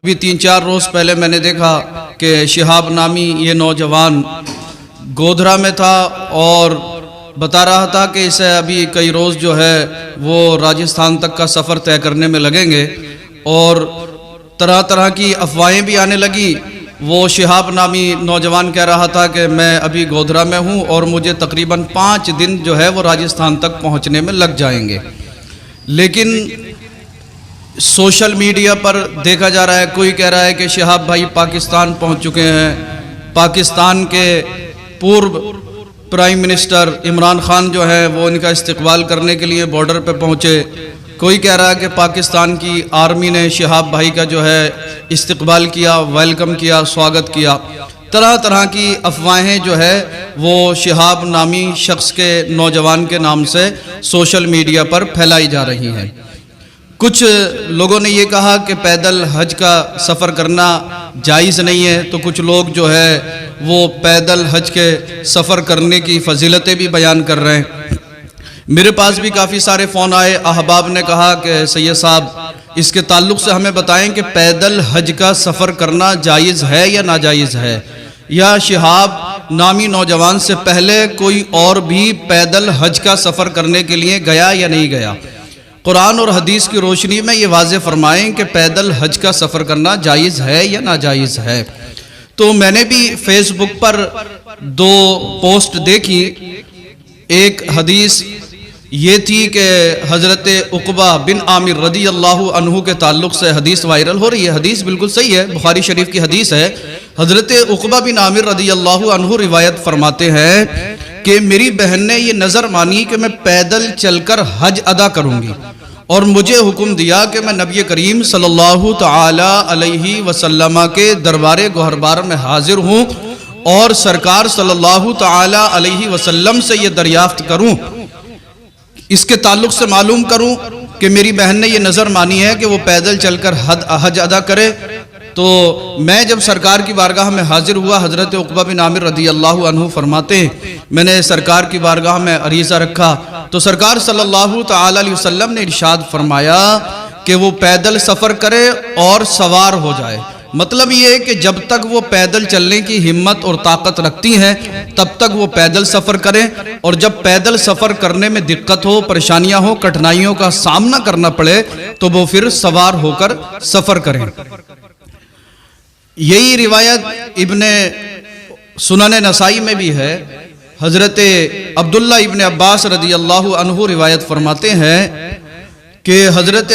بھی 3-4 روز پہلے میں نے دیکھا کہ شہاب نامی یہ نوجوان گودھرا میں تھا اور بتا رہا تھا کہ اسے ابھی کئی روز جو ہے وہ راجستھان تک کا سفر طے کرنے میں لگیں گے، اور طرح طرح کی افواہیں بھی آنے لگی۔ وہ شہاب نامی نوجوان کہہ رہا تھا کہ میں ابھی گودھرا میں ہوں اور مجھے تقریباً 5 دن جو ہے وہ راجستھان تک پہنچنے میں لگ جائیں گے، لیکن سوشل میڈیا پر دیکھا جا رہا ہے، کوئی کہہ رہا ہے کہ شہاب بھائی پاکستان پہنچ چکے ہیں، پاکستان کے پورو پرائم منسٹر عمران خان جو ہے وہ ان کا استقبال کرنے کے لیے بارڈر پہ پہنچے۔ کوئی کہہ رہا ہے کہ پاکستان کی آرمی نے شہاب بھائی کا جو ہے استقبال کیا، ویلکم کیا، سواگت کیا۔ طرح طرح کی افواہیں جو ہے وہ شہاب نامی شخص کے نوجوان کے نام سے سوشل میڈیا پر پھیلائی جا رہی ہیں۔ کچھ لوگوں نے یہ کہا کہ پیدل حج کا سفر کرنا جائز نہیں ہے، تو کچھ لوگ جو ہے وہ پیدل حج کے سفر کرنے کی فضیلتیں بھی بیان کر رہے ہیں۔ میرے پاس بھی کافی سارے فون آئے، احباب نے کہا کہ سید صاحب اس کے تعلق سے ہمیں بتائیں کہ پیدل حج کا سفر کرنا جائز ہے یا ناجائز ہے، یا شہاب نامی نوجوان سے پہلے کوئی اور بھی پیدل حج کا سفر کرنے کے لیے گیا یا نہیں گیا۔ قرآن اور حدیث کی روشنی میں یہ واضح فرمائیں کہ پیدل حج کا سفر کرنا جائز ہے یا ناجائز ہے۔ تو میں نے بھی فیس بک پر 2 پوسٹ دیکھی۔ ایک حدیث یہ تھی کہ حضرت عقبہ بن عامر رضی اللہ عنہ کے تعلق سے حدیث وائرل ہو رہی ہے، حدیث بالکل صحیح ہے، بخاری شریف کی حدیث ہے۔ حضرت عقبہ بن عامر رضی اللہ عنہ روایت فرماتے ہیں کہ میری بہن نے یہ نظر مانی کہ میں پیدل چل کر حج ادا کروں گی، اور مجھے حکم دیا کہ میں نبی کریم صلی اللہ تعالی علیہ وسلم کے دربار گوہربار میں حاضر ہوں اور سرکار صلی اللہ تعالی علیہ وسلم سے یہ دریافت کروں، اس کے تعلق سے معلوم کروں کہ میری بہن نے یہ نظر مانی ہے کہ وہ پیدل چل کر حج ادا کرے۔ تو میں جب سرکار کی بارگاہ میں حاضر ہوا، حضرت عقبہ بن عامر رضی اللہ عنہ فرماتے ہیں میں نے سرکار کی بارگاہ میں عریضہ رکھا تو سرکار صلی اللہ تعالی علیہ وسلم نے ارشاد فرمایا کہ وہ پیدل سفر کرے اور سوار ہو جائے۔ مطلب یہ ہے کہ جب تک وہ پیدل چلنے کی ہمت اور طاقت رکھتی ہیں تب تک وہ پیدل سفر کریں، اور جب پیدل سفر کرنے میں دقت ہو، پریشانیاں ہو، کٹھنائیوں کا سامنا کرنا پڑے تو وہ پھر سوار ہو کر سفر کریں۔ یہی روایت ابن سنن نسائی میں بھی ہے۔ حضرت عبداللہ ابن عباس رضی اللہ عنہ روایت فرماتے ہیں کہ حضرت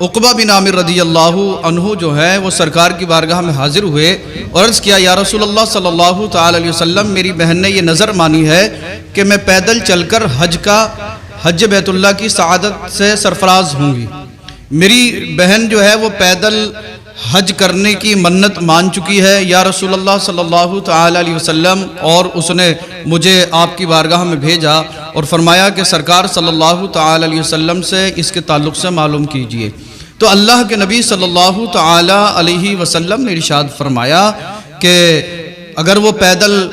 عقبہ بن عامر رضی اللہ عنہ جو ہے وہ سرکار کی بارگاہ میں حاضر ہوئے اور عرض کیا یا رسول اللہ صلی اللہ تعالی علیہ وسلم، میری بہن نے یہ نظر مانی ہے کہ میں پیدل چل کر حج بیت اللہ کی سعادت سے سرفراز ہوں گی۔ میری بہن جو ہے وہ پیدل حج کرنے کی منت مان چکی ہے یا رسول اللہ صلی اللہ تعالی علیہ وسلم، اور اس نے مجھے آپ کی بارگاہ میں بھیجا اور فرمایا کہ سرکار صلی اللہ تعالی علیہ وسلم سے اس کے تعلق سے معلوم کیجئے۔ تو اللہ کے نبی صلی اللہ تعالی علیہ وسلم نے ارشاد فرمایا کہ اگر وہ پیدل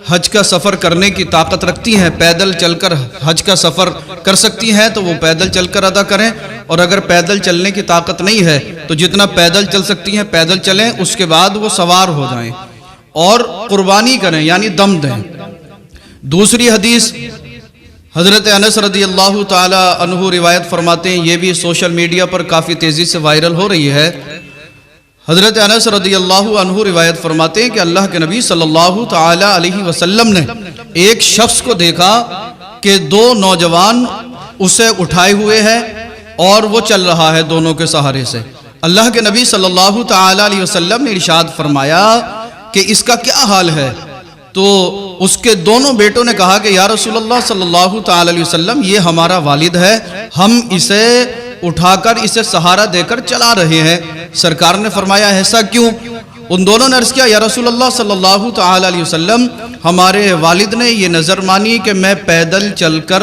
حج کا سفر کرنے کی طاقت رکھتی ہیں، پیدل چل کر حج کا سفر کر سکتی ہیں تو وہ پیدل چل کر ادا کریں، اور اگر پیدل چلنے کی طاقت نہیں ہے تو جتنا پیدل چل سکتی ہیں پیدل چلیں، اس کے بعد وہ سوار ہو جائیں اور قربانی کریں یعنی دم دیں۔ دوسری حدیث حضرت انس رضی اللہ تعالی عنہ روایت فرماتے ہیں، یہ بھی سوشل میڈیا پر کافی تیزی سے وائرل ہو رہی ہے۔ حضرت انس رضی اللہ عنہ روایت فرماتے ہیں کہ اللہ کے نبی صلی اللہ تعالی علیہ وسلم نے ایک شخص کو دیکھا کہ 2 نوجوان اسے اٹھائے ہوئے ہیں اور وہ چل رہا ہے دونوں کے سہارے سے۔ اللہ کے نبی صلی اللہ تعالی علیہ وسلم نے ارشاد فرمایا کہ اس کا کیا حال ہے؟ تو اس کے دونوں بیٹوں نے کہا کہ یا رسول اللہ صلی اللہ تعالی علیہ وسلم، یہ ہمارا والد ہے، ہم اسے اٹھا کر اسے سہارا دے کر چلا رہے ہیں۔ سرکار نے فرمایا ایسا کیوں؟ ان دونوں نے عرض کیا یا رسول اللہ صلی اللہ تعالی علیہ وسلم، ہمارے والد نے یہ نظر مانی کہ میں پیدل چل کر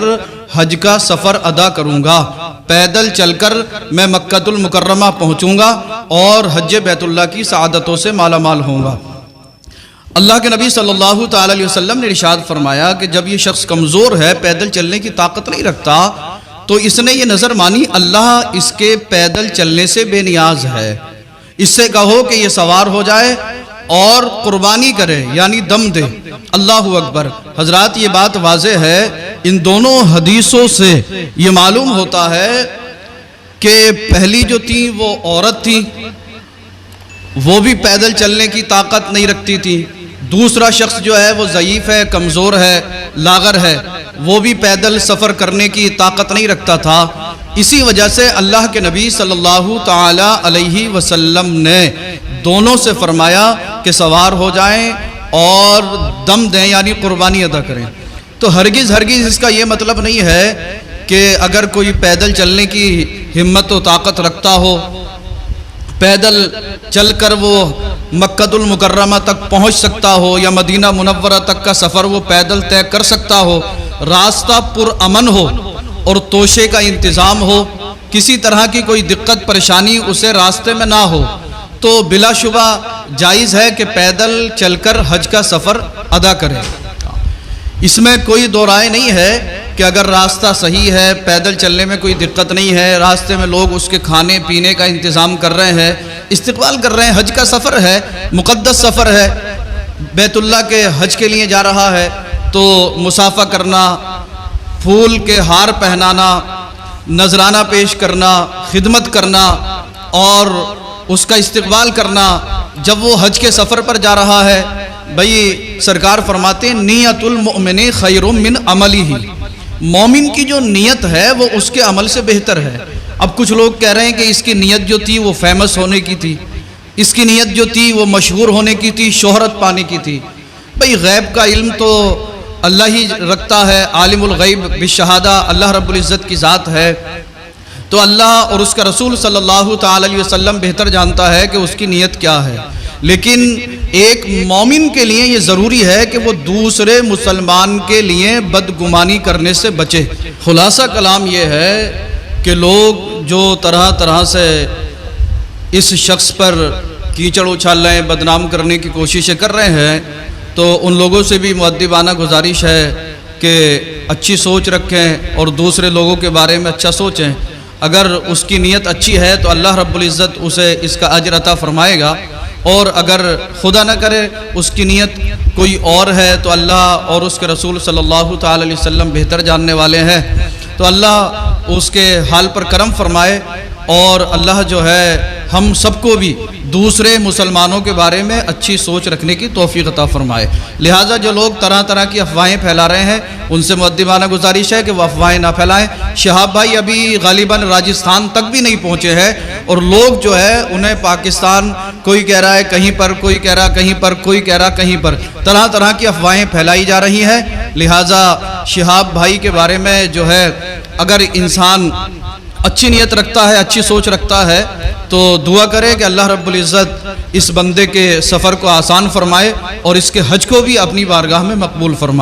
حج کا سفر ادا کروں گا، پیدل چل کر میں مکہ المکرمہ پہنچوں گا اور حج بیت اللہ کی سعادتوں سے مالا مال ہوں گا۔ اللہ کے نبی صلی اللہ تعالی علیہ وسلم نے ارشاد فرمایا کہ جب یہ شخص کمزور ہے، پیدل چلنے کی طاقت نہیں رکھتا، تو اس نے یہ نظر مانی اللہ اس کے پیدل چلنے سے بے نیاز ہے، اس سے کہو کہ یہ سوار ہو جائے اور قربانی کرے یعنی دم دے۔ اللہ اکبر۔ حضرات یہ بات واضح ہے، ان دونوں حدیثوں سے یہ معلوم ہوتا ہے کہ پہلی جو تھی وہ عورت تھی، وہ بھی پیدل چلنے کی طاقت نہیں رکھتی تھی۔ دوسرا شخص جو ہے وہ ضعیف ہے، کمزور ہے، لاغر ہے، وہ بھی پیدل سفر کرنے کی طاقت نہیں رکھتا تھا۔ اسی وجہ سے اللہ کے نبی صلی اللہ تعالی علیہ وسلم نے دونوں سے فرمایا کہ سوار ہو جائیں اور دم دیں یعنی قربانی ادا کریں۔ تو ہرگز اس کا یہ مطلب نہیں ہے کہ اگر کوئی پیدل چلنے کی ہمت و طاقت رکھتا ہو، پیدل چل کر وہ مکہ المکرمہ تک پہنچ سکتا ہو یا مدینہ منورہ تک کا سفر وہ پیدل طے کر سکتا ہو، راستہ پر امن ہو اور توشے کا انتظام ہو، کسی طرح کی کوئی دقت پریشانی اسے راستے میں نہ ہو، تو بلا شبہ جائز ہے کہ پیدل چل کر حج کا سفر ادا کرے۔ اس میں کوئی دو رائے نہیں ہے کہ اگر راستہ صحیح ہے، پیدل چلنے میں کوئی دقت نہیں ہے، راستے میں لوگ اس کے کھانے پینے کا انتظام کر رہے ہیں، استقبال کر رہے ہیں، حج کا سفر ہے، مقدس سفر ہے، بیت اللہ کے حج کے لیے جا رہا ہے، تو مصافحہ کرنا، پھول کے ہار پہنانا، نذرانہ پیش کرنا، خدمت کرنا اور اس کا استقبال کرنا جب وہ حج کے سفر پر جا رہا ہے، بھئی سرکار فرماتے ہیں نیت المؤمن خیر من عملہ، مومن کی جو نیت ہے وہ اس کے عمل سے بہتر ہے۔ اب کچھ لوگ کہہ رہے ہیں کہ اس کی نیت جو تھی وہ فیمس ہونے کی تھی، اس کی نیت جو تھی وہ مشہور ہونے کی تھی، شہرت پانے کی تھی۔ بھئی غیب کا علم تو اللہ ہی رکھتا ہے، عالم الغیب بالشہادہ اللہ رب العزت کی ذات ہے، تو اللہ اور اس کا رسول صلی اللہ تعالی علیہ وسلم بہتر جانتا ہے کہ اس کی نیت کیا ہے۔ لیکن ایک مومن کے لیے یہ ضروری ہے کہ وہ دوسرے مسلمان کے لیے بدگمانی کرنے سے بچے۔ خلاصہ کلام یہ ہے کہ لوگ جو طرح سے اس شخص پر کیچڑ اچھال رہے ہیں، بدنام کرنے کی کوششیں کر رہے ہیں، تو ان لوگوں سے بھی مؤدبانہ گزارش ہے کہ اچھی سوچ رکھیں اور دوسرے لوگوں کے بارے میں اچھا سوچیں۔ اگر اس کی نیت اچھی ہے تو اللہ رب العزت اسے اس کا اجر عطا فرمائے گا، اور اگر خدا نہ کرے اس کی نیت کوئی اور ہے تو اللہ اور اس کے رسول صلی اللہ تعالی علیہ وسلم بہتر جاننے والے ہیں، تو اللہ اس کے حال پر کرم فرمائے، اور اللہ جو ہے ہم سب کو بھی دوسرے مسلمانوں کے بارے میں اچھی سوچ رکھنے کی توفیق عطا فرمائے۔ لہٰذا جو لوگ طرح کی افواہیں پھیلا رہے ہیں ان سے مؤدبانہ گزارش ہے کہ وہ افواہیں نہ پھیلائیں۔ شہاب بھائی ابھی غالباً راجستھان تک بھی نہیں پہنچے ہیں، اور لوگ جو ہے انہیں پاکستان کوئی کہہ رہا ہے کہیں پر، کوئی کہہ رہا کہیں پر، کوئی کہہ رہا کہیں پر، طرح کی افواہیں پھیلائی جا رہی ہیں۔ لہٰذا شہاب بھائی کے بارے میں جو ہے اگر انسان اچھی نیت رکھتا ہے، اچھی سوچ رکھتا ہے، تو دعا کرے کہ اللہ رب العزت اس بندے کے سفر کو آسان فرمائے اور اس کے حج کو بھی اپنی بارگاہ میں مقبول فرمائے۔